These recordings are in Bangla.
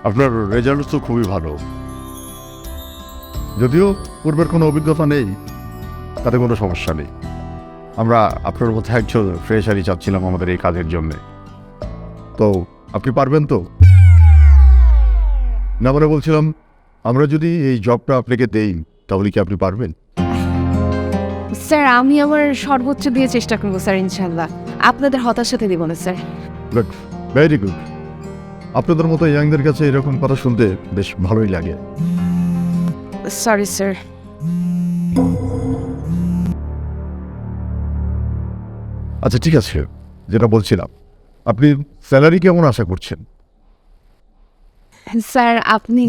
আপনার রেজাল্ট তো খুবই ভালো, যদিও পূর্বের কোনো অভিজ্ঞতা নেই, তাতে কোনো সমস্যা নেই। আমরা আপনার মধ্যে একজন ফ্রেশারই চাচ্ছিলাম আমাদের এই কাজের জন্যে। তো আপনি পারবেন তো? না মানে বলছিলাম, আমরা যদি এই জবটা আপনাকে দেই তাহলে কি আপনি পারবেন? স্যার আমি আমার সর্বোচ্চ দিয়ে চেষ্টা করবো স্যার, ইনশাল্লাহ। আপনাদের হতাশাতে দিব না স্যার। Good, very good. আপনাদের মতো ইয়াংদের কাছে এরকম কথা শুনতে বেশ ভালোই লাগে। Sorry sir. আচ্ছা ঠিক আছে, যেটা বলছিলাম, আপনি স্যালারি কেমন আশা করছেন? স্যার আপনি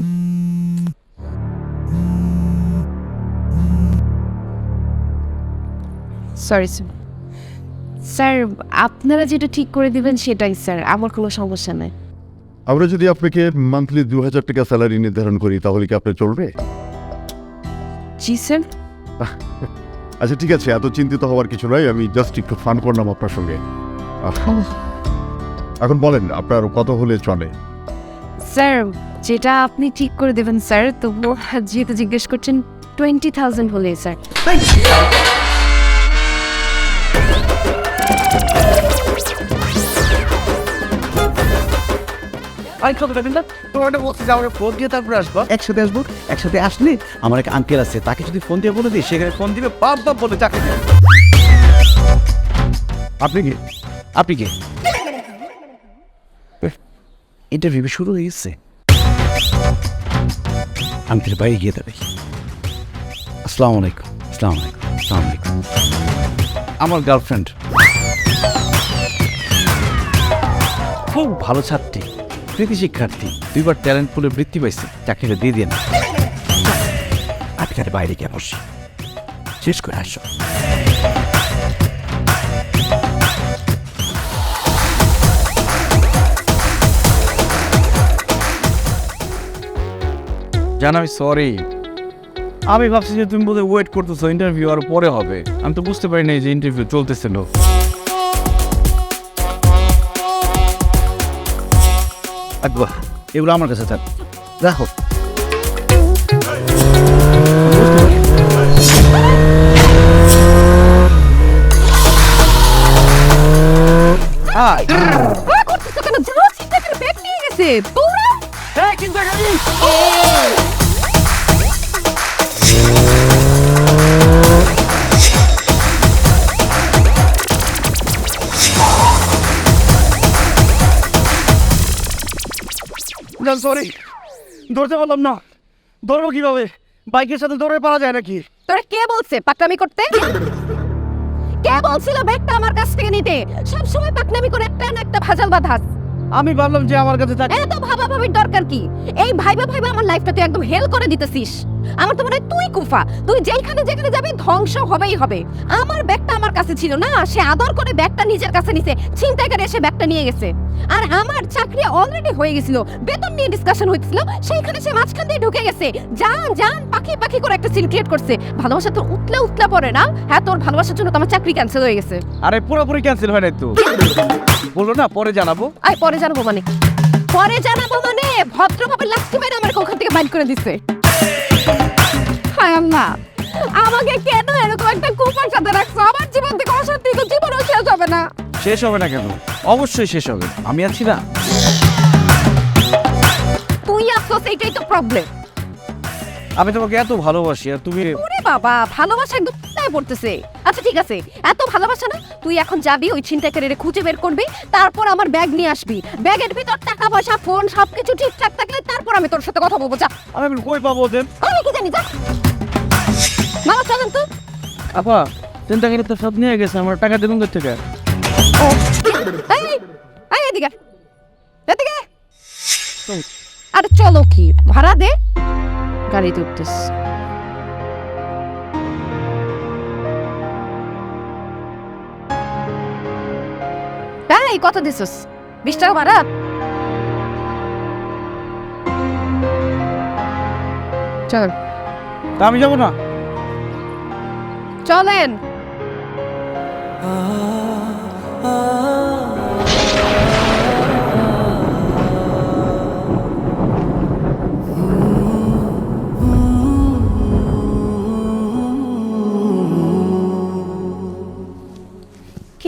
সরি স্যার। স্যার আপনারা যেটা ঠিক করে দিবেন সেটাই স্যার, আমার কোনো সমস্যা নেই। আমরা যদি আপনাকে মান্থলি 2000 টাকা স্যালারি নির্ধারণ করি তাহলে কি আপনার চলবে? জি স্যার। আচ্ছা ঠিক আছে, এত চিন্তিত হওয়ার কিছু নয়, আমি জাস্ট একটু ফান করলাম আপনার সঙ্গে। এখন বলেন আপনার কত হলে চলে? স্যার যেটা আপনি ঠিক করে দেবেন স্যার, তবুও যেহেতু জিজ্ঞেস করছেন 20,000 হলে স্যার। ফোন দিয়ে তারপরে আসবো, একসাথে আসবো। একসাথে আসলে আমার এক আঙ্কেল আছে, তাকে যদি ফোন দিয়ে বলে দিই, সেখানে ফোন দিবে বাপ বাপ বলে চাকরি দেবে। আপনি কি? আপনি কে? ইন্টারভিউ শুরু হয়ে গেছে। আঙ্কেল বাইরে গিয়ে দাঁড়াই। আসসালামু আলাইকুম। আসসালামু আলাইকুম। আসসালামু আলাইকুম। আমার গার্লফ্রেন্ড খুব ভালো ছাত্রী, কৃতি শিক্ষার্থী, 2বার ট্যালেন্ট পুলে বৃত্তি পাইছে, চাকরিটা দিয়ে দিয়ে না। আপনি তাহলে বাইরে গিয়ে বসি, শেষ করে আসো। জান আমি সরি, আমি ভাবছি যে তুমি বোধহয় ওয়েট করতেছো ইন্টারভিউ আর পরে হবে। আমি তো বুঝতে পারি নাই যে ইন্টারভিউ চলতেছিল। একবার এগুলো আমার কাছে থাক, দেখো। সরি, ধরতে পারলাম না। ধরবো কিভাবে? বাইকের সাথে ধরে পাওয়া যায় নাকি? তোরা কে বলছে পাকনামি করতে? কে বলছিল ব্যাগটা আমার কাছ থেকে নিতে? সব সময় পাকনামি করে একটা না একটা ভাজাল বাঁধাস। আমি ভাবলাম যে আমার কাছে থাকে। এত ভাবা ভাবির দরকার কি? এই ভাইবা ভাইবা আমার লাইফটা তুই একদম হেল করে দিতেছিস। আমার তো মনে হয় তুই কুফা, তুই যেখানে যেখানে যাবি ধ্বংস হবেই হবে। আমার ব্যাগটা আমার কাছে ছিল না, সে আদর করে ব্যাগটা নিজের কাছে নিছে, ছিনতাইকারী এসে ব্যাগটা নিয়ে গেছে। আর আমার চাকরি অলরেডি হয়ে গেছিল, বেতন নিয়ে ডিসকাশন হইছিল, সেইখানে সে মাঝখান দিয়ে ঢুকে গেছে। জান জান পাখি পাখি করে একটা সিন ক্রিয়েট করছে। ভালোবাসা তো উতলা উতলা পড়ে না? হ্যাঁ, তোর ভালোবাসার জন্য তো আমার চাকরি ক্যান্সেল হয়ে গেছে। আরে পুরোপুরি ক্যান্সেল হয় নাই তো, বলো না পরে জানাবো। আয় পরে জানাবো মানে? পরে জানাবো মানে ভদ্রভাবে লাস্ট মেরে আমার ওখান থেকে বাইর করে দিছে। হায় আল্লাহ, আমাকে কেন এরকম একটা কুপার সাথে রাখছো? আমার জীবন থেকে অশান্তি তো জীবনও শেষ হবে না। শেষ হবে না কেন? অবশ্যই শেষ হবে, আমি আছি না। তুই আসছিস, এইটাই তো প্রবলেম। আমি তোমাকে এত ভালোবাসি আর তুমি। ওরে বাবা, ভালোবাসা একদম কোথায় পড়তেছে? আচ্ছা ঠিক আছে, এত ভালোবাসা না, তুই এখন যাবি ওই ছিনতাইকারীরে খুঁজে বের করবি, তারপর আমার ব্যাগ নিয়ে আসবি। ব্যাগের ভিতর টাকা পয়সা ফোন সবকিছু ঠিকঠাক থাকলে তারপর আমি তোর সাথে কথা বলবো। যা। আমি এখন কই পাবো ওদের? আমি কি জানি, যা। মামা চলেন তো। আপা চিন্তা করে তো সব নিয়ে গেছে, আমার টাকা দেবেন কোথা থেকে? এই এই এদিকে এদিকে। আরে চলো, কি ভাড়া দে, গাড়িতে উঠতেস। এই কত দিছস? 20 টাকা ভাড়া। চল। তা আমি যাবো না। চলেন।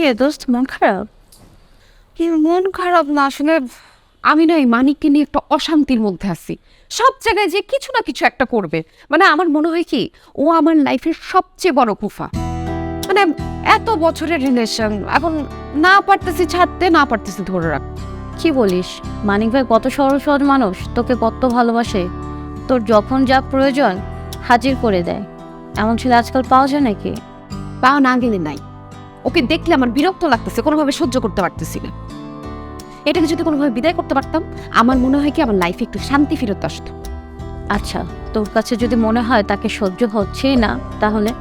কে দোস্ত, মন খারাপ? কি মন খারাপ না, আসলে আমি না এই মানিককে নিয়ে একটা অশান্তির মধ্যে আছি। সব জায়গায় যে কিছু না কিছু একটা করবে, মানে আমার মনে হয় কি ও আমার লাইফের সবচেয়ে বড় কুফা। মানে এত বছরের রিলেশন, এখন না পারতেছি ছাড়তে, না পারতেছি ধরে রাখ। কি বলিস? মানিক ভাই কত সরল সহজ মানুষ, তোকে কত ভালোবাসে, তোর যখন যা প্রয়োজন হাজির করে দেয়। এমন ছেলে আজকাল পাওয়া যায় নাকি? পাও না গেলে নাই। ওকে দেখলে আমার বিরক্ত লাগতেছে, কোনোভাবে সহ্য করতে পারতেছি না। এটাকে যদি কোনোভাবে বিদায় করতে পারতাম, আমার মনে হয় কি আমার লাইফে একটু শান্তি ফেরত আসতো। আচ্ছা, তোর কাছে যদি মনে হয় তাকে সহ্য হচ্ছেই না, তাহলে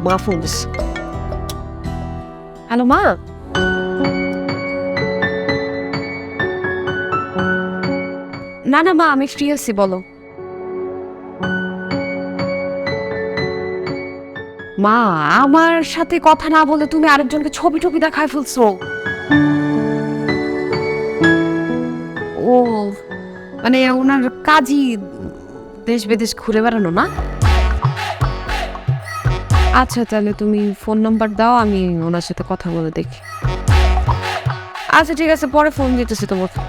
মা ফোন দিস। হ্যালো মা। না না মা, আমি ফ্রি আছি, বলো। মা, আমার সাথে কথা না বলে তুমি আরেকজনকে ছবি টবি দেখায় ফেলছো। ও মানে ওনার কাজই দেশ বিদেশ ঘুরে বেড়ানো না? আচ্ছা, তাহলে তুমি ফোন নাম্বার দাও, আমি ওনার সাথে কথা বলে দেখি। আচ্ছা ঠিক আছে, পরে ফোন দিতেছি তোমাকে।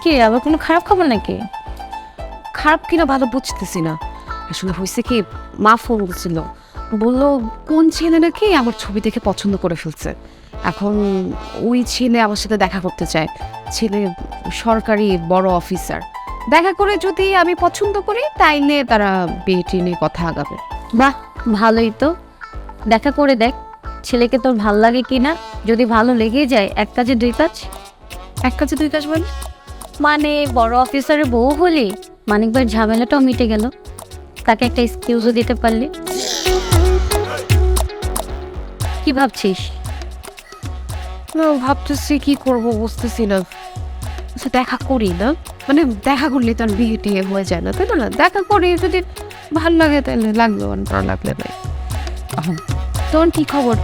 কি আবার কোনো খারাপ খবর নাকি? খারাপ কিনা ভালো বুঝতেছি না। আসলে হয়েছে কি, মা ফোন করছিল, বললো কোন ছেলে নাকি আমার ছবি দেখে পছন্দ করে ফেলছে। এখন ওই ছেলে আমার সাথে দেখা করতে চায়। ছেলে সরকারি বড় অফিসার। দেখা করে যদি আমি পছন্দ করি, তাইলে তারা বিয়ে নিয়ে কথা আগাবে। বাহ, ভালোই তো। দেখা করে দেখ ছেলেকে তোর ভাল লাগে কিনা। যদি ভালো লেগে যায়, এক কাজে দুই কাজ। এক কাজে দুই কাজ বলে? মানে বড় অফিসারের বউ হলি মানিক ভাইয়ের ঝামেলাটাও মিটে গেল, তাকে একটা এক্সকিউজও দিতে পারলি। কি ভাবছিস? ভাবতেছি কি করব, বুঝতেছি না। আচ্ছা দেখা করি না, মানে দেখা করলে তো আর বিয়ে টিয়ে হয়ে যায় না, তাই না? দেখা করি, যদি ভালো লাগে তাহলে লাগলো, আর ভালো লাগলে নাই। তোর কি খবর?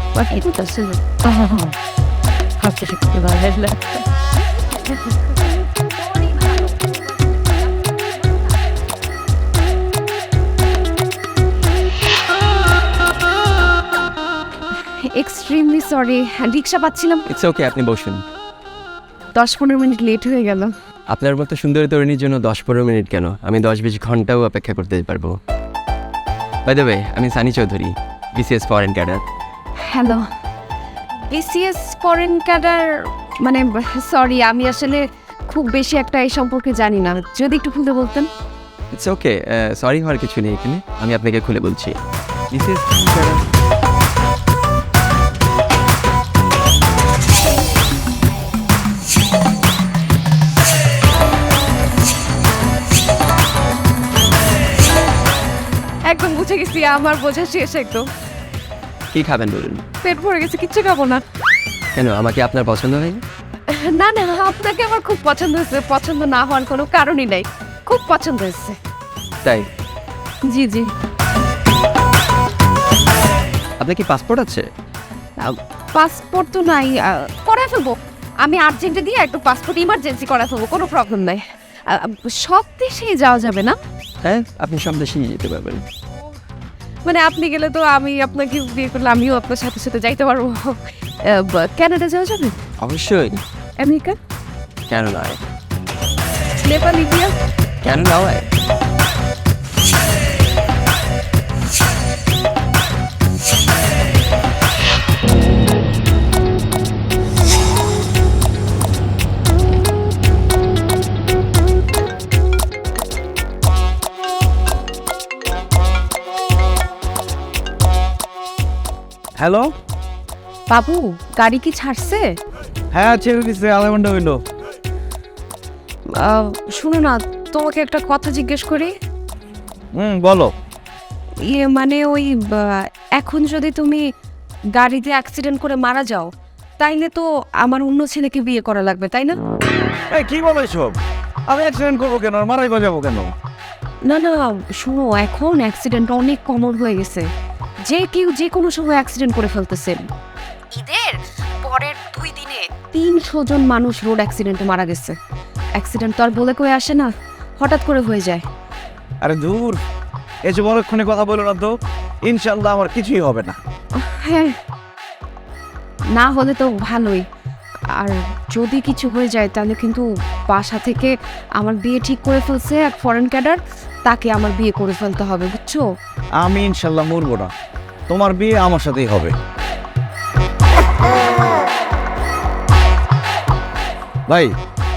এক্সট্রিমলি সরি, রিক্সা পাচ্ছিলাম। ইটস ওকে, আপনি বসুন। 10-15 মিনিট লেট হয়ে গেল। আপনার মতো সুন্দরী তরুণীর জন্য 10-15 মিনিট কেন, আমি 10-20 ঘন্টাও অপেক্ষা করতে পারবো। বাই দ্য ওয়ে, আমি Sunny Chowdhury, BCS foreign cadre. Hello. BCS foreign cadre মানে? সরি, আমি আসলে খুব বেশি একটা এই সম্পর্কে জানি না, যদি একটু খুলে বলতেন। ইটস ওকে, সরি হওয়ার কিছু নেই এখানে, আমি আপনাকে খুলে বলছি। বিসিএস ক্যাডার একদম বুঝে গেছি, আমার বোঝা শেষ একদম। কি খাবেন বলুন? পেট ভরে গেছে, কিচ্ছু খাবো না। কেন, আমাকে আপনার পছন্দ হয়নি? না না, আপনাকে আমার খুব পছন্দ হয়েছে, পছন্দ না হওয়ার কোনো কারণই নাই, খুব পছন্দ হয়েছে। তাই? জি জি। আপনার কি পাসপোর্ট আছে? পাসপোর্ট তো নাই, করা ফেলবো। আমি আর্জেন্টে দিয়ে একটু পাসপোর্ট ইমার্জেন্সি করা ফেলবো, কোনো প্রবলেম নাই। সব দেশেই যাওয়া যাবে না? হ্যাঁ, আপনি সব দেশেই যেতে পারবেন। মানে আপনি গেলে তো আমি আপনাকে বিয়ে করলে আমিও আপনার সাথে সাথে যাইতে পারবো। কানাডা যাওয়া যাবে? অবশ্যই। আমেরিকা? কেন নয়? নেপাল, ইন্ডিয়া? কেন নয়? হ্যালো। বাবু, গাড়ি কি ছাড়ছে? হ্যাঁ, ছেড়ে দিচ্ছে, আধা ঘন্টা হইলো। শুনো না, তোমাকে একটা কথা জিজ্ঞেস করি। বলো। ইয়ে মানে ওই এখন যদি তুমি গাড়িতে অ্যাক্সিডেন্ট করে মারা যাও, তাইলে তো আমার অন্য ছেলেকে বিয়ে করা লাগবে, তাই না? এই কি বলো এসব? আমি অ্যাক্সিডেন্ট করবো কেন, আর মারাই বাজাবো কেন? না না, শুনো, এখন অ্যাক্সিডেন্ট অনেক কমন হয়ে গেছে, যে কেউ যে কোনো সময় অ্যাক্সিডেন্ট করে ফেলতেছে। ঈদের পরের 2 দিনে 300 জন মানুষ রোড অ্যাক্সিডেন্টে মারা গেছে। অ্যাক্সিডেন্ট তো আর বলে কয়ে আসে না, হঠাৎ করে হয়ে যায়। আরে দূর, এসব অনেকক্ষণে কথা বলো না তো। ইনশাল্লাহ আমার কিছুই হবে না। হ্যাঁ, না হলে তো ভালোই। আর যদি কিছু হয়ে যায় তাহলে কিন্তু বাসা থেকে আমার বিয়ে ঠিক করে ফেলছে এক ফরেন ক্যাডার, তাকে আমার বিয়ে করে ফেলতে হবে, বুঝছো? আমি ইনশাল্লাহ মরবো না, তোমার বিয়ে আমার সাথেই হবে। ভাই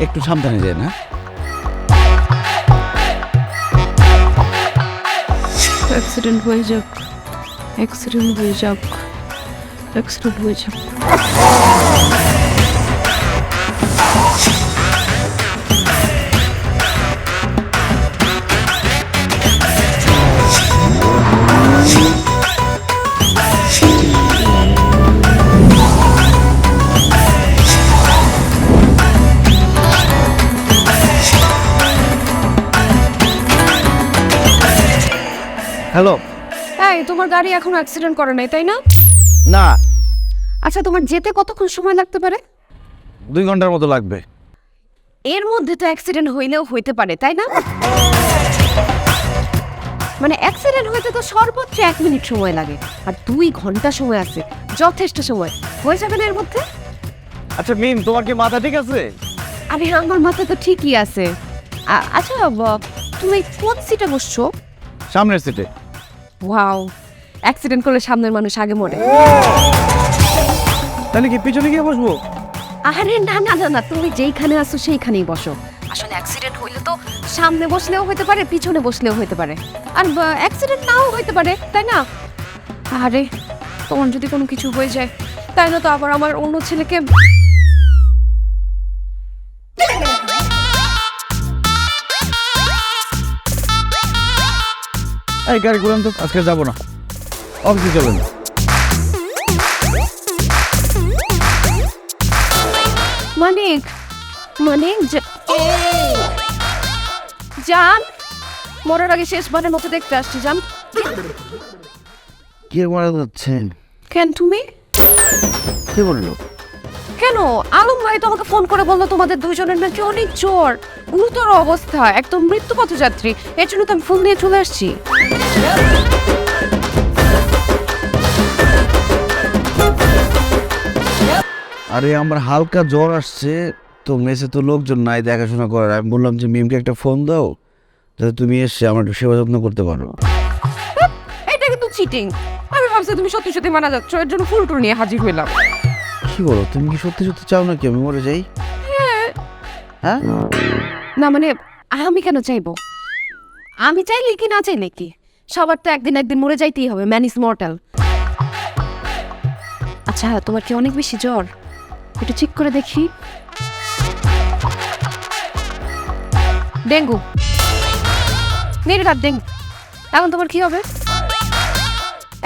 একটু সাবধানে যায় না। অ্যাক্সিডেন্ট হয়ে যাক, অ্যাক্সিডেন্ট হয়ে যাক, অ্যাক্সিডেন্ট হয়ে যাক। হ্যালো। এই তোমার গাড়ি এখনো অ্যাক্সিডেন্ট করে নাই, তাই না? না, আচ্ছা, তোমার যেতে কতক্ষণ সময় লাগতে পারে? 2 ঘন্টার মতো লাগবে। এর মধ্যে তো অ্যাক্সিডেন্ট হইলেও হইতে পারে, তাই না? মানে অ্যাক্সিডেন্ট হইতে তো সর্বোচ্চ 1 মিনিট সময় লাগে, আর 2 ঘন্টা সময় আছে, যথেষ্ট সময়। হয়ে যাবে না এর মধ্যে? আচ্ছা মিম, তোমার কি মাথা ঠিক আছে? আরে আমার মাথা তো ঠিকই আছে। আচ্ছা, তুমি কোন সিটে বসছো? সামনের সিটে। ওয়াও, অ্যাক্সিডেন্ট করলে সামনের মানুষ আগে মরে। তাহলে কি পিছনে গিয়ে বসবো? আরে না না না না, তুমি যেইখানে আছো সেইখানেই বসো। আসলে অ্যাক্সিডেন্ট হইলে তো সামনে বসলেও হইতে পারে, পিছনে বসলেও হইতে পারে, আর অ্যাক্সিডেন্ট নাও হইতে পারে, তাই না? আরে তোমার যদি কোনো কিছু হয়ে যায় তাই না তো আবার আমার অন্য ছেলেকে। এই গাড়ি ঘুরান তো, আজকে যাবো না, অফিসে চলেন। মানিক, মানিক জান, মরার আগে শেষবারের মতো দেখতে আসছি জান। কে মারা যাচ্ছেন? কেন তুমি? কে বললো? কেন, আলম ভাই তো আমাকে ফোন করে বললো তোমাদের দুজনের নাকি অনেক জ্বর, গুরুতর অবস্থা, একদম মৃত্যু পথযাত্রী। এর জন্য তো আমি ফোন দিয়ে চলে আসছি। আরে আমার হালকা জ্বর আসছে তো, মেসে তো লোকজন নাই দেখাশোনা করার। আমি বললাম যে মিমকে একটা ফোন দাও যাতে তুমি এসে আমার একটু সেবা যত্ন করতে পারো। এটা কিন্তু চিটিং। আমি ভাবছি তুমি সত্যি সত্যি মারা যাচ্ছ, এর জন্য ফুল টুল নিয়ে হাজির হইলাম। কি বলো, তুমি কি সত্যি সত্যি চাও নাকি আমি মরে যাই? হ্যাঁ, না মানে আমি কেন চাইবো? আমি চাইলে কি না চাইলে কি, সবার তো একদিন একদিন মরে যাইতেই হবে, ম্যান ইজ মর্টাল। আচ্ছা, তোমার কি অনেক বেশি জ্বর? একটু চেক করে দেখি। ডেঙ্গু, নির্ঘাত ডেঙ্গু। এখন তোমার কি হবে?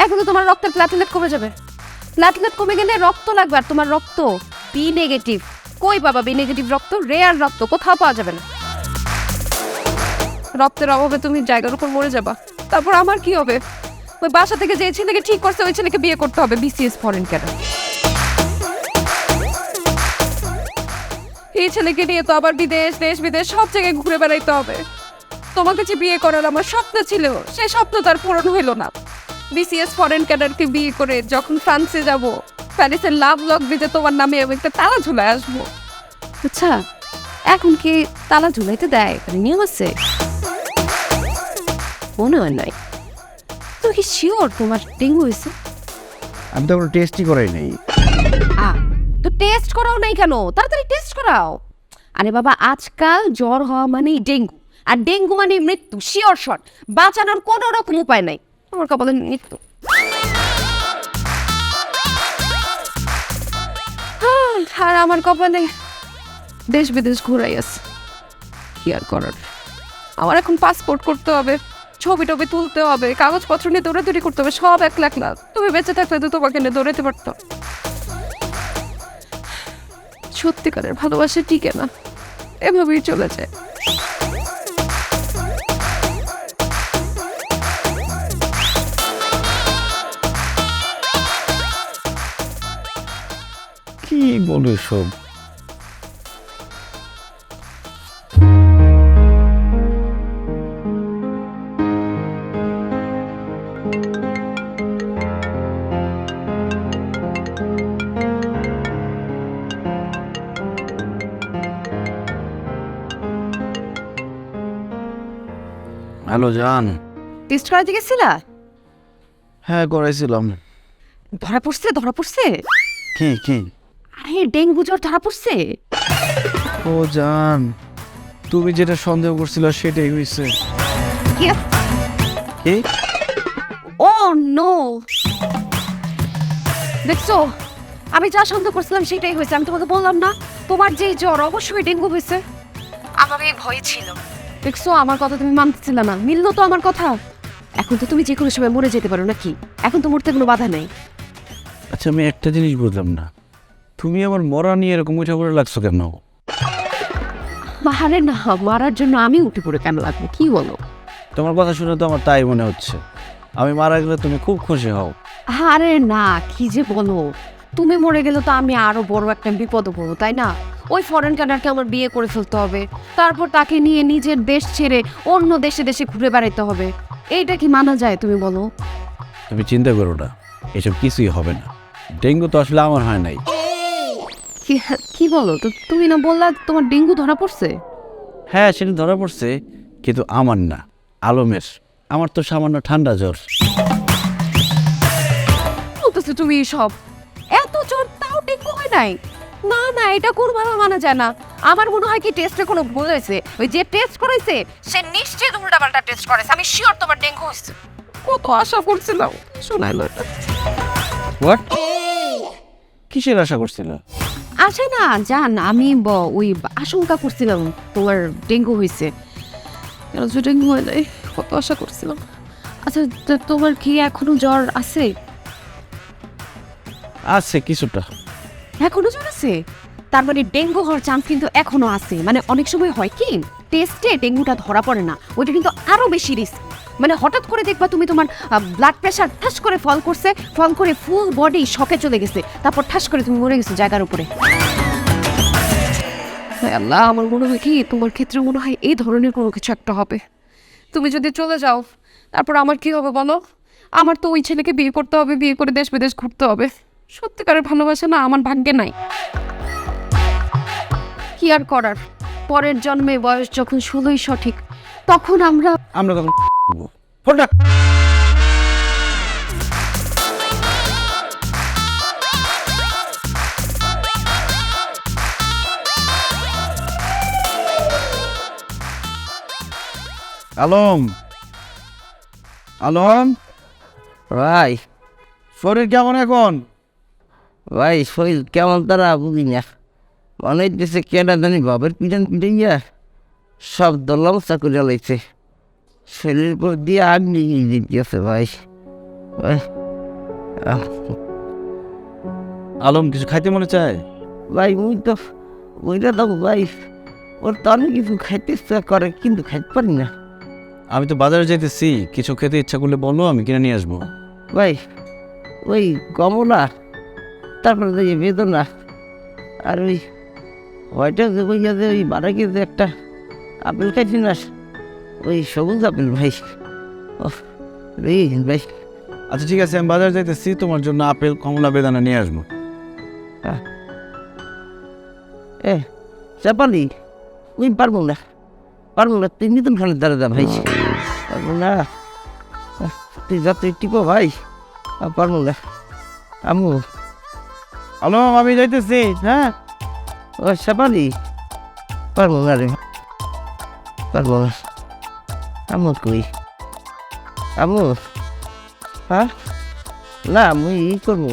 এখন তো তোমার রক্তের প্লাটিলেট কমে যাবে। প্লাটিলেট কমে গেলে রক্ত লাগবে, আর তোমার রক্ত বি নেগেটিভ। কই বাবা বি নেগেটিভ রক্ত? রেয়ার রক্ত, কোথাও পাওয়া যাবে না। রক্তের অভাবে তুমি জায়গার উপর মরে যাবা। তারপর আমার কি হবে? ওই বাসা থেকে যে ছেলেকে ঠিক করছে ওই ছেলেকে বিয়ে করতে হবে, বিসিএস ফরেন ক্যাডার। এই ছেলেকে নিয়ে তো আবার বিদেশ, দেশ বিদেশ সব জায়গায় ঘুরে বেড়াইতে হবে। তোমাকে যে বিয়ে করার আমার স্বপ্ন ছিল, সেই স্বপ্ন তার পূরণ হইল না। বিসিএস ফরেন ক্যাডারকে বিয়ে করে যখন ফ্রান্সে যাব, প্যারিসের লাভ লক ব্রিজে তোমার নামে আমি একটা তালা ঝুলায় আসবো। আচ্ছা, এখন কি তালা ঝুলাইতে দেয়? নিয়ম আছে? মনে হয় নাই। তুমি কি শিওর তোমার ডেঙ্গু হয়েছে? আমি তো কোনো টেস্টই করাই নাই। তো টেস্ট করাও নাই কেন? তাড়াতাড়ি টেস্ট করাও। আরে বাবা, আজকাল জ্বর হওয়া মানেই ডেঙ্গু, আর ডেঙ্গু মানে মৃত্যু, শিওর শট। বাঁচানোর কোনো রকম উপায় নাই। আমার কপালে মৃত্যু। আর আমার কপালে দেশ বিদেশ ঘুরাই আছে। কি আর করার, আমার এখন পাসপোর্ট করতে হবে, ছবি টবি তুলতে হবে, কাগজপত্র নিয়ে দৌড়াদৌড়ি করতে হবে, সব 1 লাখ লাখ। তুমি বেঁচে থাকলে তো তোমাকে নিয়ে দৌড়াতে পারতো। সত্যিকারের ভালোবাসা টিকে না, এভাবেই চলে যায়। কি বলো সব? হ্যালো জান। টেস্ট করাতে গেছিলা? হ্যাঁ করাইছিলাম। ধরা পড়ছে? কি কি? আরে ডেঙ্গু জ্বর ধরা পড়ছে। ও জান, তুমি যেটা সন্দেহ করছিল সেটাই হয়েছে। কি? ও নো, দেখছো আমি যা সন্দেহ করছিলাম সেটাই হয়েছে। আমি তোমাকে বললাম না তোমার যে জ্বর অবশ্যই ডেঙ্গু হয়েছে। আমার এই ভয় ছিল। দেখছো আমার কথা তুমি মানতেছিল না, মিললো তো আমার কথা। এখন তো তুমি যে কোনো সময় মরে যেতে পারো নাকি? এখন তো মরতে কোনো বাধা নেই। আচ্ছা আমি একটা জিনিস বুঝলাম না, তুমি আমার মরা নিয়ে এরকম উঠে পড়ে লাগছো কেন? আরে না, মারার জন্য আমি উঠে পড়ে কেন লাগবো? কি বলো? তোমার কথা শুনে তো আমার তাই মনে হচ্ছে। আমি মারা গেলে তুমি খুব খুশি হও। আরে না, কি যে বলো, তুমি মরে গেলে তো আমি আরো বড় একটা বিপদে পড়বো, তাই না? ওই ফরেন কান্ট্রিকে আমার বিয়ে করে ফেলতে হবে, তারপর তাকে নিয়ে নিজের দেশ ছেড়ে অন্য দেশে দেশে ঘুরে বেড়াইতে হবে। এইটা কি মানা যায় তুমি বলো? তুমি চিন্তা করো না, এসব কিছুই হবে না। ডেঙ্গু তো আসলে আমার হয় নাই। কি বলো তো? তুমি না বললা তোমার ডেঙ্গু ধরা পড়ছে? হ্যাঁ সেটা ধরা পড়ছে, কিন্তু আমার না, আলমের। আমার তো সামান্য ঠান্ডা জ্বর। বলতেছো তুমি সব? এত জ্বর তাও ডেঙ্গু হয় নাই? না না, এটা কোনোভাবে মানা যায় না। আমার মনে হয় কি টেস্টে কোনো ভুল হয়েছে। ওই যে টেস্ট করেছে সে নিশ্চয়ই উল্টাপাল্টা টেস্ট করেছে। আমি শিওর তোমার ডেঙ্গু হয়েছে। কত আশা করছিলাম, শোনাইলো এটা। হোয়াট? কিসের আশা করছিল? আচ্ছা না জান, আমি ওই আশঙ্কা করছিলাম তোমার ডেঙ্গু হয়েছে। কেন যে ডেঙ্গু হয় নাই, কত আশা করছিলাম। আচ্ছা তোমার কি এখনো জ্বর আছে? আছে কিছুটা। এখনো জ্বর আছে? তার মানে ডেঙ্গু হওয়ার চান্স কিন্তু এখনো আছে। মানে অনেক সময় হয় কি টেস্টে ডেঙ্গুটা ধরা পড়ে না, ওইটা কিন্তু আরো বেশি রিস্ক। মানে হঠাৎ করে দেখবা তুমি তোমার ব্লাড প্রেশার ঠাস করে ফল করছে, ফল করে ফুল বডি শকে চলে গেছে, তারপর ঠাস করে তুমি মরে গেছো জায়গার উপরে। আল্লাহ, আমার মনে হয় কি তোমার ক্ষেত্রে মনে হয় এই ধরনের কোনো কিছু একটা হবে। তুমি যদি চলে যাও তারপর আমার কি হবে বলো? আমার তো ওই ছেলেকে বিয়ে করতে হবে, বিয়ে করে দেশ বিদেশ ঘুরতে হবে। সত্যিকারের ভালোবাসা না আমার ভাগ্যে নাই। কি আর করার, পরের জন্মে বয়স যখন 16ই সঠিক, তখন আমরা তখন ফোনটা। আলম, আলম ভাই শরীর কেমন এখন? ভাই শরীর কেমন তারা বুঝি না, মনে হইতেছে কেনা জানি বাবার পিটান পিটাইয়া সব দলামসা করে লাইছে। শরীরের উপর দিয়ে আগ্নি দিতেছে ভাই। ভাই আলম কিছু খাইতে মনে চায়? ভাই ওইটা তো ভাই, ওর তো অনেক কিছু খাইতে ইচ্ছা করে কিন্তু খাইতে পারি না। আমি তো বাজারে যাইতেছি, কিছু খেতে ইচ্ছা করলে বলো, আমি কিনে নিয়ে আসবো। ভাই ওই কমলা, তারপরে যে বেদনা, আর ওই ওইটা যে বইয়া যে ওই বারাকে যে একটা আপেল খাইছি না, ওই সবুজ আপেল ভাই। ওহ রে ভাই। আচ্ছা ঠিক আছে, আমি বাজারে যাইতেছি, তোমার জন্য আপেল কমলা বেদানা নিয়ে আসবো। এ চাপালি ওই পারবো না 3 দিন খানের দ্বারা ভাই, পারবো না। তুই যত টিপো ভাই, পারবো না। আমু আলম আমি যাইতেছি। হ্যাঁ ও চাপালি পারবো না রে, পারবো না। আমু কই? আমু হ্যাঁ না মুই ই করবো,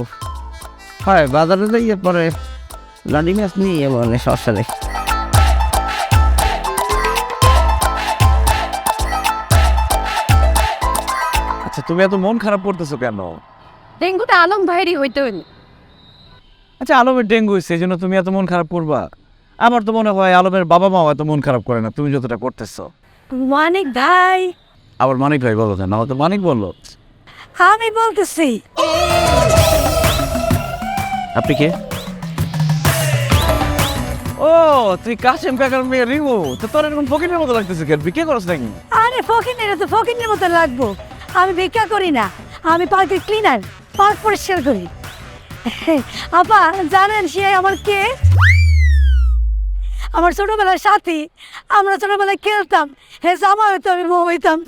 হয় বাজারে যাইয়ে পরে লাডি মাছ নিয়ে মানে সমস্যা নেই। আচ্ছা তুমি এত মন খারাপ করতেছো কেন? ডেঙ্গুটা আলম ভাইয়েরই হইতে হইল। আচ্ছা আলমের ডেঙ্গু হয়েছে এই জন্য তুমি এত মন খারাপ করবা? আমার তো মনে হয় আলমের বাবা মাও এত মন খারাপ করে না তুমি যতটা করতেছো। মানিক ভাই, আবার মানিক ভাই বলো কেন? আমার তো মানিক বললো। আমি বলতেছি। আপনি কে? ও তুই কাশেম কাকার মেয়ে রিমু, তো তোর এরকম ফকিনের মতো লাগতেছে কেন? বিকে করছ নাকি? আরে ফকিনের তো ফকিনের মতো লাগবো, আমি ভিক্ষা করি না, আমি পার্কের ক্লিনার, পার্ক পরিষ্কার করি। আপা জানেন সে আমার কে? আমার ছোটবেলার সাথী, আমরা ছোটবেলায় খেলতাম, হে জামা হইতো আমি বউ হইতাম।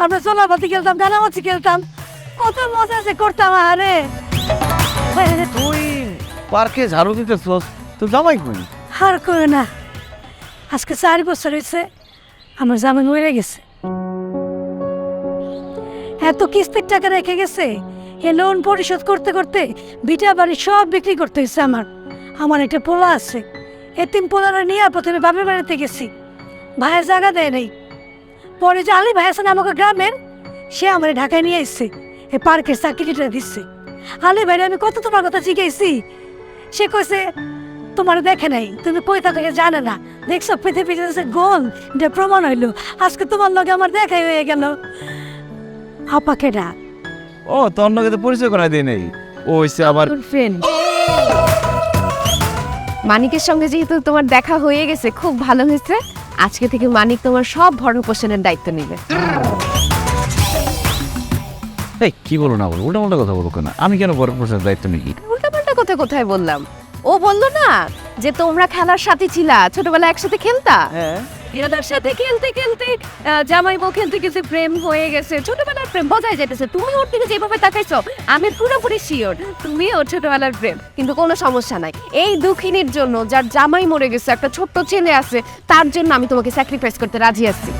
আমরা চলাপাতি খেলতাম, গানামাছি খেলতাম, কত মজা যে করতাম। আরে তুই পার্কে ঝাড়ু দিতেছস, তো জামাই কই? আর করো না, আজকে 4 বছর হয়েছে আমার জামাই মরে গেছে। এত কিস্তির টাকা রেখে গেছে, এ লোন পরিশোধ করতে করতে ভিটা বাড়ি সব বিক্রি করতে হয়েছে। আমার একটা পোলা আছে, এতিম পোলারা নিয়ে প্রথমে বাপের বাড়িতে গেছি, ভাইয়ের জায়গা দেয় নাই। পরে যে আলী ভাই আছে না আমাকে গ্রামের, সে আমার ঢাকায় নিয়ে এসছে, এ পার্কের চাকরিটা দিচ্ছে। আলী ভাইরে আমি কত তোমার কথা জিজ্ঞেসি, সে কইছে তোমার দেখে নাই, তুমি কই থাকো জানে না, দেখছো পৃথিবীতে যে গোল, এটা প্রমাণ হইলো। আজকে তোমার লগে আমার দেখাই হয়ে গেল। আপাকে ডাক। ও তোর লগে তো পরিচয় করাই দেই নাই, ও হইছে আবার তোর ফ্রেন্ড মানিকের সঙ্গে যেহেতু তোমার দেখা হয়ে গেছে, খুব ভালো হয়েছে। আজকে থেকে মানিক তোমার সব ভরণ পোষণের দায়িত্ব নেবে। এই কি বলো না বলো, উল্টা কথা বলো কেন? আমি কেন বড় প্রশ্নের দায়িত্ব নিই? উল্টাপাল্টা কথা কোথায় বললাম? ও বললো না যে তোমরা খেলার সাথে ছিলা, ছোটবেলা একসাথে খেলতা। এদের সাথে খেলতে খেলতে জামাই বউ খেলতে খেলতে প্রেম হয়ে গেছে, ছোটবেলার প্রেম বোঝাই যেতেছে। তুমি ওর দিকে যেভাবে তাকাইছো আমি পুরোপুরি শিওর তুমি ওর ছোটবেলার প্রেম। কিন্তু কোনো সমস্যা নাই, এই দুঃখিনীর জন্য যার জামাই মরে গেছে, একটা ছোট্ট ছেলে আছে, তার জন্য আমি তোমাকে স্যাক্রিফাইস করতে রাজি আছি।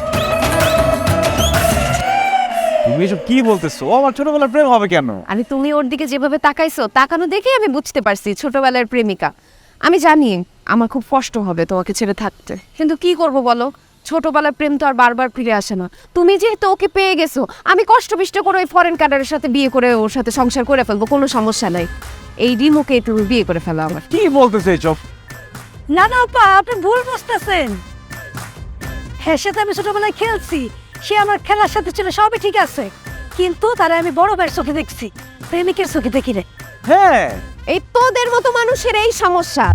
তুমি এসব কি বলতেছো? ও আমার ছোটবেলার প্রেম হবে কেন? আরে তুমি ওর দিকে যেভাবে তাকাইছো, তাকানো দেখে আমি বুঝতে পারছি ছোটবেলার প্রেমিকা। আমি জানি আমার খুব কষ্ট হবে তোমাকে ছেড়ে থাকতে, কিন্তু কি করব বলো, ছোটবেলার প্রেম তো আর বারবার ফিরে আসে না। তুমি যেহেতু ওকে পেয়ে গেছো, আমি কষ্ট বিষ্ট করে ওই ফরেন কার্ডারের সাথে বিয়ে করে ওর সাথে সংসার করে ফেলবো, কোনো সমস্যা নাই। এই রিমোকে তুমি বিয়ে করে ফেলো আমার। কি বলতেছে এসব? না না আপা, আপনি ভুল বুঝতেছেন। হ্যাঁ, সাথে আমি ছোটবেলায় খেলছি, সে আমার খেলার সাথে ছিল, সবই ঠিক আছে, কিন্তু তারা আমি বড় ভাইয়ের চোখে দেখছি, প্রেমিকের চোখে দেখি রে। হ্যাঁ, এই তোদের মতো মানুষের এই সমস্যা।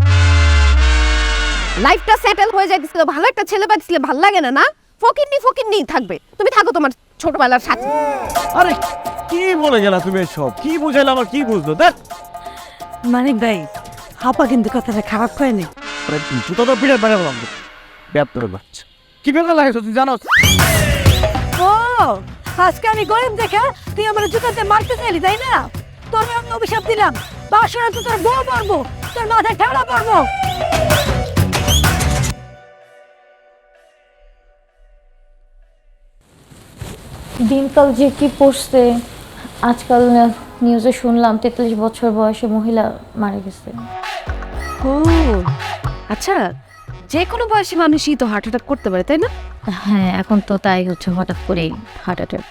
লাইফটা সেটেল হয়ে যাইতেছিল, ভালো একটা ছেলে পাচ্ছিলে, ভাল লাগে না, না? ফকিন্নি থাকবে, তুমি থাকো তোমার ছোটবেলার সাথে। আরে কি বলে গেলা তুমি এসব? কি বুঝাইলা, আমার কি বুঝলো? দেখ মানিক ভাই, আপা কিন্তু কথাটা খারাপ হয়নি। আরে জুতো তো পিড়ে বেড়ে বললাম, ব্যাপারে বাচ্চা কি বেলা লাগছো তুই জানো? ও আজকে আমি গরিব দেখা তুই আমার জুতাতে মারতে চাইলি, তাই না? তোর আমি অভিশাপ দিলাম, বাসনা তো তোর বউ পারবো, তোর মাথায় ঠেলা পারবো। দিনকাল যে কি পড়ছে, আজকাল নিউজে শুনলাম 43 বছর বয়সে মহিলা মারা গেছে। ও আচ্ছা, যে কোনো বয়সী মানুষই তো হার্ট অ্যাটাক করতে পারে, তাই না? হ্যাঁ, এখন তো তাই হচ্ছে, হঠাৎ করেই হার্ট অ্যাটাক।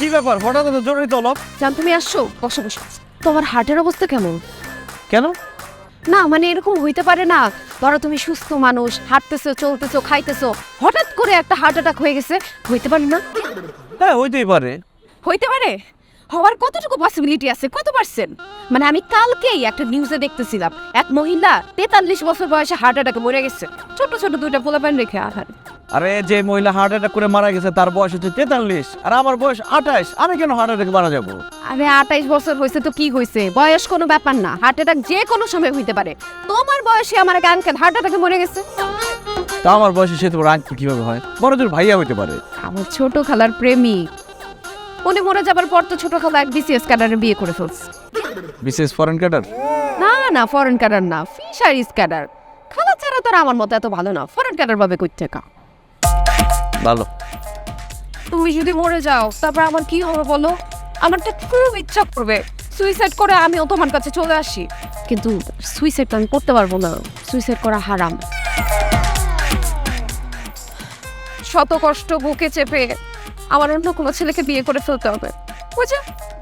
কি ব্যাপার, হঠাৎ এত জরুরি তলব জান, তুমি আসছো, বসো বসো। তোমার হার্টের অবস্থা কেমন? কেন? না মানে এরকম হইতে পারে না, ধরো তুমি সুস্থ মানুষ, হাঁটতেছো, চলতেছো, খাইতেছো, হঠাৎ করে একটা হার্ট অ্যাটাক হয়ে গেছে, হইতে পারে না? হ্যাঁ হইতেই পারে। হইতে পারে, হওয়ার কতটুকু পসিবিলিটি আছে, কত পার্সেন্ট? মানে আমি কালকেই একটা নিউজে দেখতেছিলাম, এক মহিলা 43 বছর বয়সে হার্ট অ্যাটাকে মরে গেছে, ছোট ছোট 2টা পোলাপান রেখে। আরে যে মহিলা হার্ট অ্যাটাক করে মারা গেছে তার বয়স হচ্ছে 43 আর আমার বয়স 28, আমি কেন হার্ট অ্যাটাকে মারা যাবো? আরে 28 বছর হয়েছে তো কি হয়েছে, বয়স কোনো ব্যাপার না, হার্ট অ্যাটাক যে কোনো সময় হইতে পারে। তোমার বয়সে আমার এক আঙ্কেল হার্ট অ্যাটাকে মরে গেছে। তা আমার বয়সে সে তো রাগ কিভাবে হয়? বড়দের ভাইয়া হইতে পারে। আমার ছোট খালার প্রেমিক, উনি মরে যাবার পর তো ছোট খালা এক বিসিএস ক্যাডারে বিয়ে করে ফেলছে। বিশেষ ফরেন ক্যাডার? না ফরেন ক্যাডার না, ফিশারিজ ক্যাডার। খালা ছাড়া তো আর আমার মতো এত ভালো না, ফরেন ক্যাডার পাবে কই থেকে? ভালো। তুমি যদি মরে যাও তারপর আমার কি হবে বলো? আমার তো খুব ইচ্ছা করবে সুইসাইড করে আমিও তোমার কাছে চলে আসি, কিন্তু সুইসাইড তো আমি করতে পারবো না, সুইসাইড করা হারাম। শত কষ্ট বুকে চেপে আমার অন্য কোনো ছেলেকে বিয়ে করে ফেলতে হবে, বুঝছো?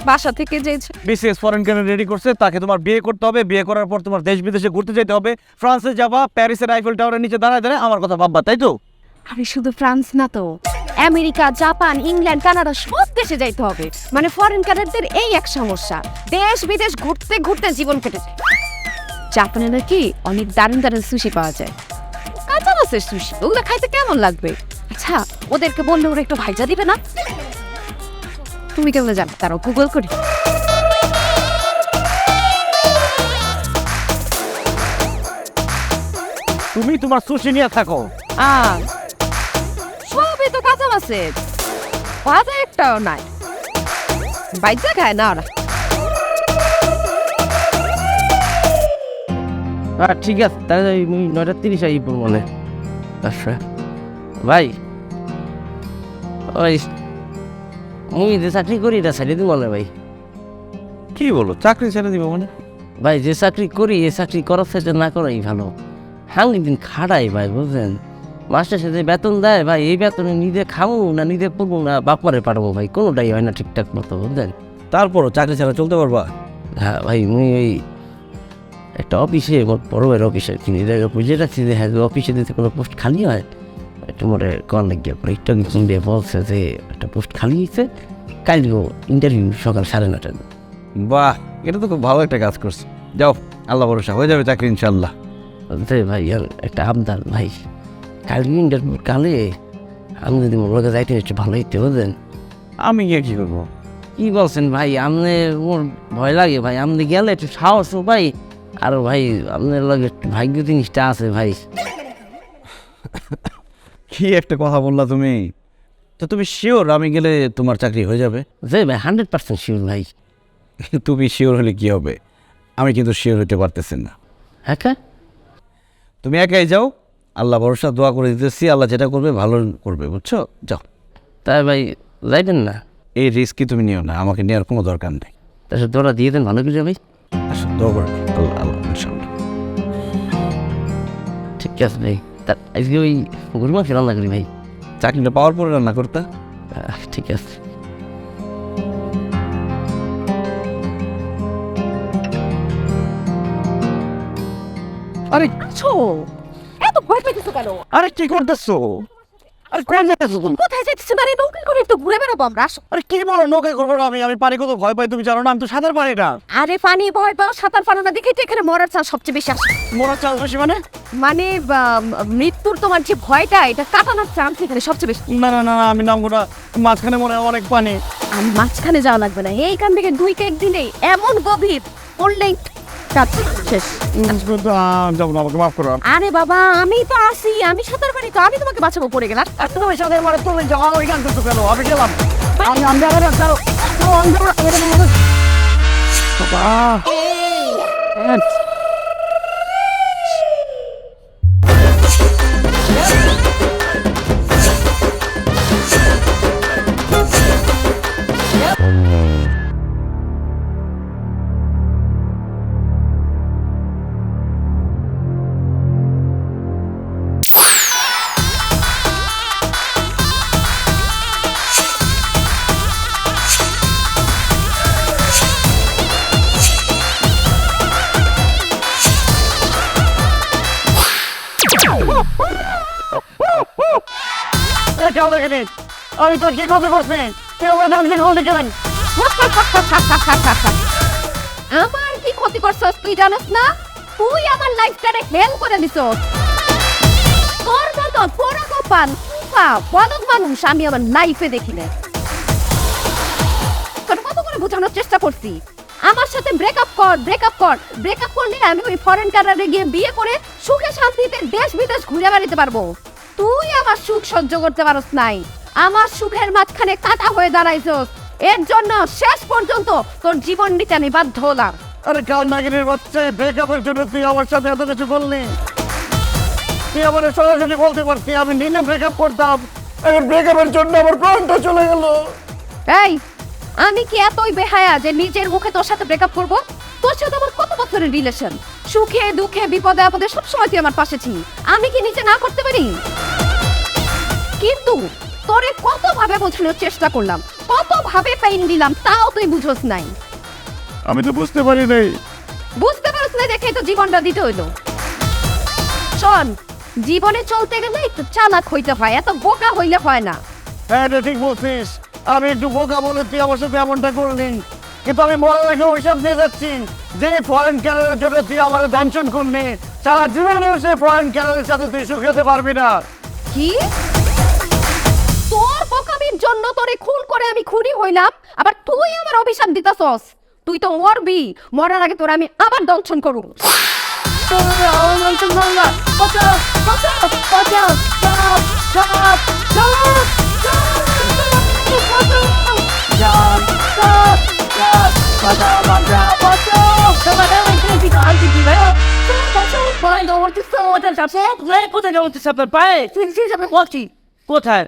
বাসা থেকে যে বিশেষ ফরেন ক্যাডার রেডি করছে, তাকে তোমার বিয়ে করতে হবে, বিয়ে করার পর তোমার দেশ বিদেশে ঘুরতে যেতে হবে, ফ্রান্সে যাবা, প্যারিসের আইফেল টাওয়ারের নিচে দাঁড়ায় দাঁড়ায় আমার কথা ভাববা, তাই তো? আরে শুধু ফ্রান্স না তো, আমেরিকা, জাপান, ইংল্যান্ড, কানাডা সব দেশে যাইতে হবে। মানে ফরেন ক্যাডারদের এই এক সমস্যা, দেশ বিদেশ ঘুরতে ঘুরতে জীবন কেটে যায়। জাপানে নাকি অনেক দারুণ দারুণ সুশি পাওয়া যায়, কাঁচা মাছের সুশি, ওগুলো খাইতে কেমন লাগবে? আচ্ছা ওদেরকে বললে ওরা একটু ভাইজা দিবে না? তুমি কেমন জানো, তারাও গুগল করি। তোমার সুশি নিয়ে থাকো। সবই তো কাঁচা মাছের, ভাজা একটাও নাই, বাইজা খায় না ওরা। ঠিক আছে, তাহলে ওই 9:30 আইব মনে। আচ্ছা ভাই, ওই মুই যে চাকরি করি এটা ছেড়ে দিব মনে ভাই। কি বলো, চাকরি ছেড়ে দিব মানে? ভাই যে চাকরি করি এই চাকরি করার সাথে না করাই ভালো। হাঙ্গি দিন খাড়াই ভাই, বুঝলেন? মাস্টার সাথে বেতন দেয় ভাই, এই বেতনে নিজে খাবো না নিজে পড়বো না বাপ মারে পাঠাবো ভাই, কোনোটাই হয় না ঠিকঠাক মতো, বুঝলেন? তারপরও চাকরি ছাড়া চলতে পারবা? হ্যাঁ ভাই, মুই ওই একটা অফিসে বড় ভাইয়ের অফিসে কিনে বুঝে রাখছি যে হ্যাঁ অফিসে যদি কোনো পোস্ট খালি হয় একটু মোটে কল লাগিয়ে পরে একটু কিছু দিয়ে বলছে যে একটা পোস্ট খালি হয়েছে, কালকেও ইন্টারভিউ সকাল 9:30। বাহ, এটা তো খুব ভালো একটা কাজ করছো। যাও, আল্লাহ ভরসা, হয়ে যাবে চাকরি ইনশাল্লাহ। যে ভাই আর একটা আবদার ভাই, কালকে ইন্টারভিউ কালে আমি যদি মোর লোকে যাইতে একটু ভালো হইতে, বুঝলেন? আমি গিয়ে কি করবো? কি বলছেন ভাই, আপনি মোর ভয় লাগে ভাই, আপনি গেলে একটু সাহস ভাই। আর ভাই আপনার লগে একটু ভাগ্য জিনিসটা আছে ভাই। কি একটা কথা বললা তুমি! তো তুমি শিওর আমি গেলে তোমার চাকরি হয়ে যাবে? যে ভাই 100% শিওর ভাই। তুমি শিওর হলে কি হবে, আমি কিন্তু শিওর হতে পারতেছি না। হ্যাঁ, তুমি একাই যাও, আল্লাহ ভরসা, দোয়া করে দিতেছি, আল্লাহ যেটা করবে ভালো করবে, বুঝছো? যাও। তাই ভাই যাইবেন না? এই রিস্কই তুমি নিও না, আমাকে নেওয়ার কোনো দরকার নেই। তার সাথে দোয়া দিয়ে দেন ভালো করে ভাই। আসো, দোয়া করে আল্লাহ আল্লাহ ইনশাআল্লাহ। ঠিক আছে ভাই, তার আজকে ওই গরু মাংস রান্না করি ভাই। চাকরিটা পাওয়ার পরে রান্না করতে। ঠিক আছে। আরে আছো, এত ভয় পেতেছো কেন? আরে কি করতেছো? আরে কোন যাইতেছো তুমি? কোথায় যাইতেছি মানে নৌকা করে একটু ঘুরে বেড়াবো আমরা, আসো। আরে কি বলো, নৌকায় করবো না? আমি পানি কত ভয় পাই তুমি জানো না, আমি তো সাঁতার পারি না। আরে পানি ভয় পাও, সাঁতার পারো না দেখেই তো এখানে মরার চান্স সবচেয়ে বেশি আসে। মরার চান্স বেশি মানে? মানে মৃত্যুর তোমার যে ভয়টা, এটা কাটানোর চান্স এখানে সবচেয়ে বেশি। না না না, আমি নামবো না, মাঝখানে মনে হয় অনেক পানি। আমি মাঝখানে যাওয়া লাগবে না, এইখান থেকে 2 কেক দিলেই এমন গভীর পড়লেই কাজ শেষ। যাবো না, আমাকে মাফ করো। আরে বাবা, আমি তো আসি, আমি সাঁতার পারি তো, আমি তোমাকে বাঁচাবো, পড়ে গেলাম। তুমি সাথে মানে তুমি যাও, ওইখান থেকে কেন আমি গেলাম। আমি তো কি কথা করছি, আমার কি ক্ষতি করছস তুই জানিস না? তুই আমার লাইফটারে হেল করে দিছস। তোর মতো পোড়া কপাল বদক মানুষ আমি আমার লাইফে দেখি না। তোর কত করে বোঝানোর চেষ্টা করছি, আমার সাথে ব্রেকআপ করলে আমি ওই ফরেন কান্ট্রিতে গিয়ে বিয়ে করে সুখে শান্তিতে দেশ বিদেশ ঘুরে বেড়াতে পারবো। তুই আমার সুখ সহ্য করতে পারস নাই, আমার সুখের মাঝখানে কাটা হয়ে দাঁড়াইছস। এর জন্য শেষ পর্যন্ত তোর জীবন নিতে আমি বাধ্য হলাম। আরে কাল নাগিনের বাচ্চা, ব্রেকআপের জন্য তুই আমার সাথে এত কিছু বললি? তুই আমার সরাসরি বলতে পারতি আমি নিলে ব্রেকআপ করতাম, এবার ব্রেকআপের জন্য আমার প্রাণটা চলে গেল। এই, আমি কি এতই বেহায়া যে নিজের মুখে তোর সাথে ব্রেকআপ করব? তোর সাথে আমার কত বছরের রিলেশন, সুখে দুঃখে বিপদে আপদে সবসময় তুই আমার পাশে ছিলি, আমি কি নিচে না করতে পারি? কিন্তু তোরে কত ভাবে বোঝানোর চেষ্টা করলাম, কত ভাবে পেইন দিলাম, তাও তুই বুঝোস নাই। আমি তো বুঝতে পারি নাই। বুঝতে পারছ না দেখে তো জীবনটা দিতে হইলো। শোন, জীবনে চলতে গেলে একটু চালাক হইতে হয়, এত বোকা হইলে হয় না। হ্যাঁ এটা ঠিক বলছিস, আমি একটু বোকা বলে তুই আমার সাথে এমনটা করলি, কিন্তু আমি মনে রেখে হিসাব দিয়ে যাচ্ছি যে ফরেন ক্যারিয়ারের জন্য তুই আমার দংশন করলি, সারা জীবনে সে ফরেন ক্যারিয়ারের সাথে তুই সুখ হতে পারবি না। কি? তোর বোকামির জন্য তোরে খুন করে আমি খুনি হইলাম, আবার তুই আমার অভিশাপ দিতাছস? তুই তো মরবি, মরার আগে তোর আমি আবার দংশন করব। আমার মানুষের মাল্লা বাঁচাও বাঁচাও বাঁচাও সাপ সাপ সাপ জান সাপ সাপ বাঁচাও বাঁচাও বাঁচাও কোথায়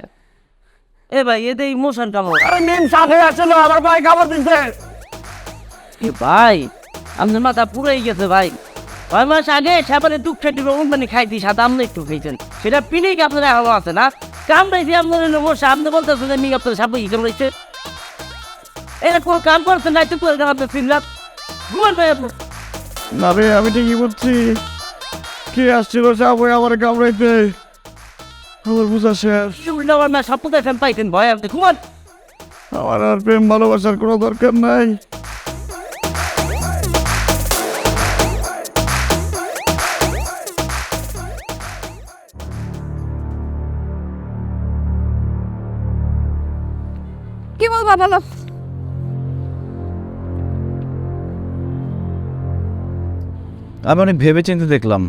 এ ভাই এদের ইমোশন কামড় আরে মেম সাথে আসলো আমার ভাই খাবার দিচ্ছে এ ভাই আপনার মাথা পুরাই গেছে ভাই 6 মাস আগে সাবানে দুঃখ খেতে মানে খাইছি সাদা আপনি একটু খেয়েছেন সেটা পিনেই কি আপনার এখনো আছে না কামড়াইছি আপনার বসে আপনি বলতেছেন আমি আপনার সাপে কি কামড়াইছে এটা কোনো কাম করছেন না একটু করে আপনি ফিরলাম ঘুমান ভাই আপনি না রে আমি ঠিকই বলছি কে আসছিল সাপ হয়ে আমার কামড়াইতে আমার বুঝা শেষ আমার না স্বপ্ন দেখেন পাইতেন ভয় আপনি ঘুমান আমার আর প্রেম ভালোবাসার কোনো দরকার নাই কি বলবা বলো? আমি অনেক ভেবেচিন্তে দেখলাম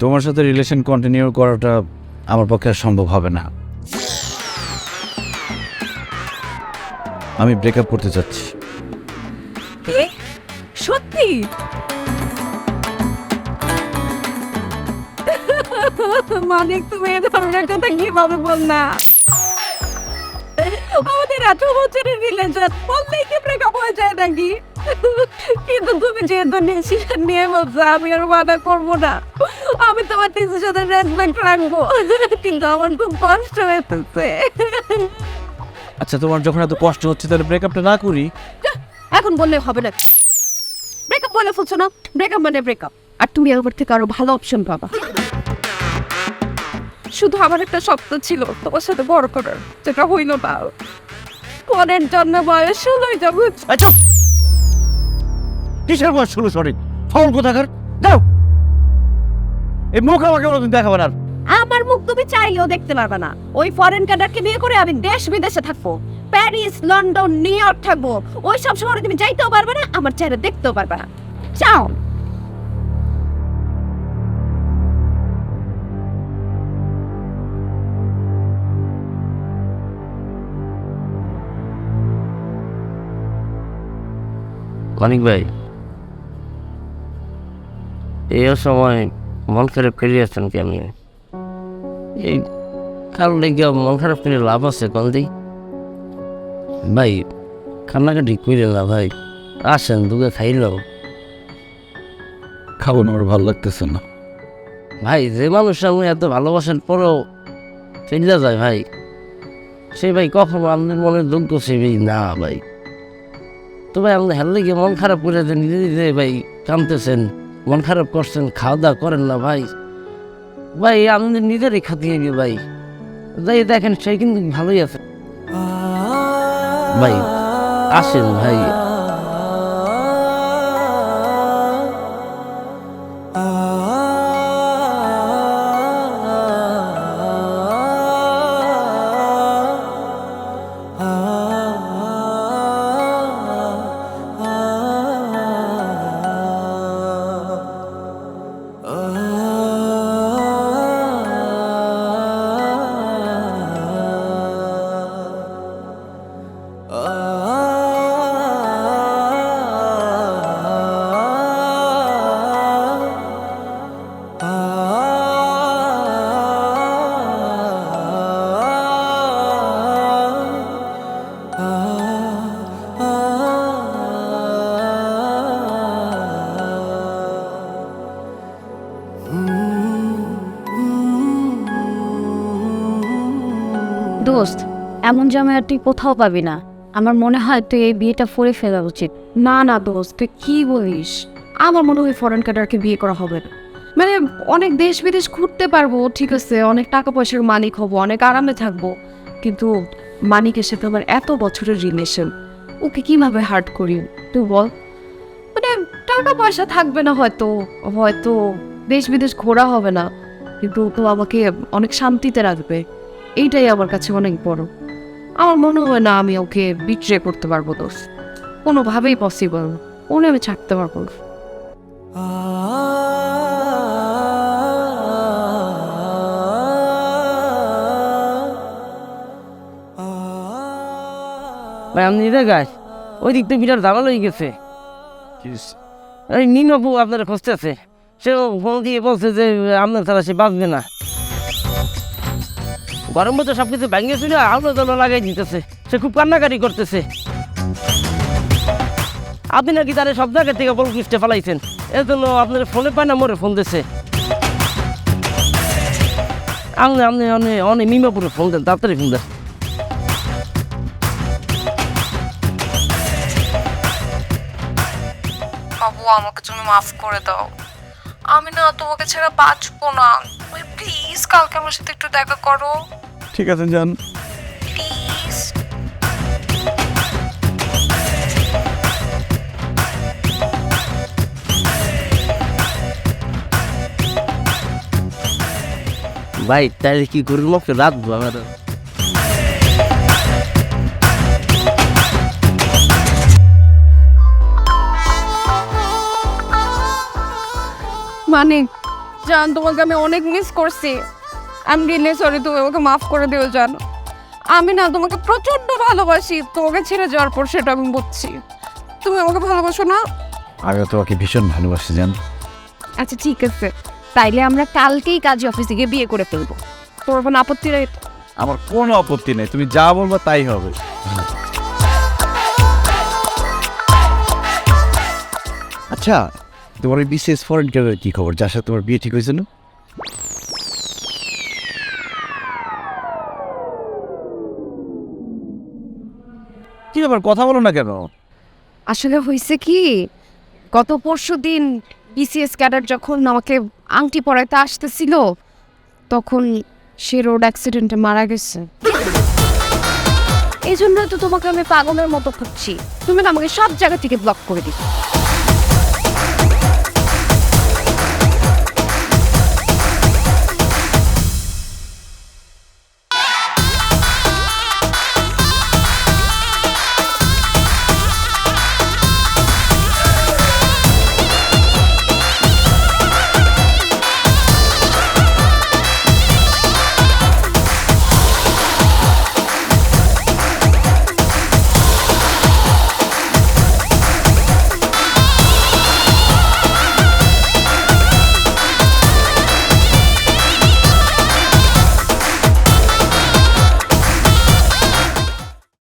তোমার সাথে রিলেশন কন্টিনিউ করাটা আমার পক্ষে আর সম্ভব হবে না। আমি ব্রেকআপ করতে চাচ্ছি। এ, সত্যি? মানিক তুমি এ ধরনের কথা কিভাবে বললা? আমাদের 18 বছরের রিলেশন বললেই কি ব্রেকআপ হয়ে যায় নাকি? কিন্তু তুমি যেহেতু ডিসিশন নিয়ে বলছো আমি আর মানা করবো না, আমি তোমার ডিসিশনের রেসপেক্ট রাখবো, কিন্তু আমার খুব কষ্ট হয়েছে। আচ্ছা তোমার যখন এত কষ্ট হচ্ছে তাহলে ব্রেকআপটা না করি। এখন বললে হবে না, ব্রেকআপ বলে ফেলছো না, ব্রেকআপ মানে ব্রেকআপ, আর তুমি এবার থেকে আরো ভালো অপশন পাবা। শুধু আমার একটা স্বপ্ন ছিল তোমার সাথে বড় করার, যেটা হইল না। পরের জন্য বয়স হলোই যাবো। আচ্ছা কিসের বয়স ছিল সরি ফাউল কোথাকার যাও এই মুখ আমাকে কোনোদিন দেখাবে না। আমার মুখ তুমি চাইলেও দেখতে পারবে না। ওই ফরেন কান্ট্রিকে বিয়ে করে আমি দেশ বিদেশে থাকবো, প্যারিস, লন্ডন, নিউ ইয়র্ক থাকবো। ওই সব শহরে তুমি যাইতেও পারবে না, আমার চেহারা দেখতেও পারবে না। চাও মানিক ভাই এই সময় মন খারাপ করে আছেন কি? আমি এই কারণ লেগে মন খারাপ করে লাভ আছে কোন দিক ভাই? কান্নাকাটি করে না ভাই, আসেন দুগে খাইল। খাবো না, আমার ভালো লাগতেছে না। ভাই যে মানুষ আমি এত ভালোবাসার পরেও ফেলে যায় ভাই, সে ভাই কখনো আপনার মনের যোগ্য সে না ভাই। তো ভাই আপনি হেললে গিয়ে মন খারাপ করে নিজে নিজে ভাই কাঁদতেছেন, মন খারাপ করছেন, খাওয়া দাওয়া করেন না ভাই। ভাই আপনি নিজেরই খাতিয়ে গিয়ে ভাই যাই দেখেন সে কিন্তু ভালোই আছে ভাই। আসেন ভাই। দোস্ত, এমন জামাই আর তুই কোথাও পাবি না। আমার মনে হয় তুই এই বিয়েটা করে ফেলা উচিত। না না দোস্ত, তুই কি বলিস? আমার মনে হয় ফরেন কান্ট্রিকে বিয়ে করা হবে না। মানে অনেক দেশ বিদেশ ঘুরতে পারবো, ঠিক আছে, অনেক টাকা পয়সার মালিক হব, অনেক আরামে থাকবো, কিন্তু মানিকের সাথে আমার এত বছরের রিলেশন, ওকে কিভাবে হার্ট করি তুই বল? মানে টাকা পয়সা থাকবে না, হয়তো হয়তো দেশ বিদেশ ঘোরা হবে না, কিন্তু তো আমাকে অনেক শান্তিতে রাখবে। এইটাই আমার কাছে অনেক বড়। আমার মনে হয় না আমি ওকে বিট্রে করতে পারবো দোস্ত, কোনোভাবেই পসিবল। ওনে আমি ছাড়তে পারবো না। ভাই আপনি জায়গায় ওই দিক থেকে বিরাট ঝামেলা হয়ে গেছে। এই মিমাপু আপনারা খুঁজতেছে, সে ফোন দিয়ে বলছে যে আপনার ছাড়া সে বাঁচবে না। গরম মতো সব কিছু ভেঙে ছিল, আলো জল লাগাই দিতেছে, সে খুব কান্নাকাটি করতেছে। আপনি নাকি তারা সব জায়গা থেকে বল লিস্টে ফেলাইছেন, এর জন্য আপনার ফোনে পায় না, মোরে ফোন দিচ্ছে। আপনি আপনি অনেক মিমাপুরে ফোন দেন, তাড়াতাড়ি ফোন দেন। বাবু আমাকে তুমি মাফ করে দাও, আমি না তোমাকে ছাড়া বাঁচবো না। তুমি প্লিজ কালকে আমার সাথে একটু দেখা করো ঠিক আছে যান। প্লিজ। ভাই তাহলে কি গরুর মুখে রাখবো আমার? মানে জান, তোমাকে আমি অনেক মিস করছি। আমি রিয়েলি সরি, তুমি আমাকে মাফ করে দিও জান। আমি না তোমাকে প্রচন্ড ভালোবাসি, তোমাকে ছেড়ে যাওয়ার পর সেটা আমি বুঝছি। তুমি আমাকে ভালোবাসো না? আমিও তোমাকে ভীষণ ভালোবাসি জান। আচ্ছা ঠিক আছে, তাইলে আমরা কালকেই কাজী অফিসে গিয়ে বিয়ে করে ফেলবো। তোমার কোনো আপত্তি নেই তো? আমার কোনো আপত্তি নেই, তুমি যা বলবা তাই হবে। আচ্ছা, তোমার ওই বিশেষ ফরেন ক্যারিয়ার কি খবর, যার সাথে তোমার বিয়ে ঠিক হয়েছে না? কি ব্যাপার, কথা বলো না কেন? আসলে হয়েছে কি, গত পরশুদিন বিসিএস ক্যাডার যখন আমাকে আংটি পরাইতে আসতেছিল, তখন সে রোড অ্যাক্সিডেন্টে মারা গেছে। এই জন্য তো তোমাকে আমি পাগলের মতো খুঁজছি, তুমি না আমাকে সব জায়গা থেকে ব্লক করে দিচ্ছ।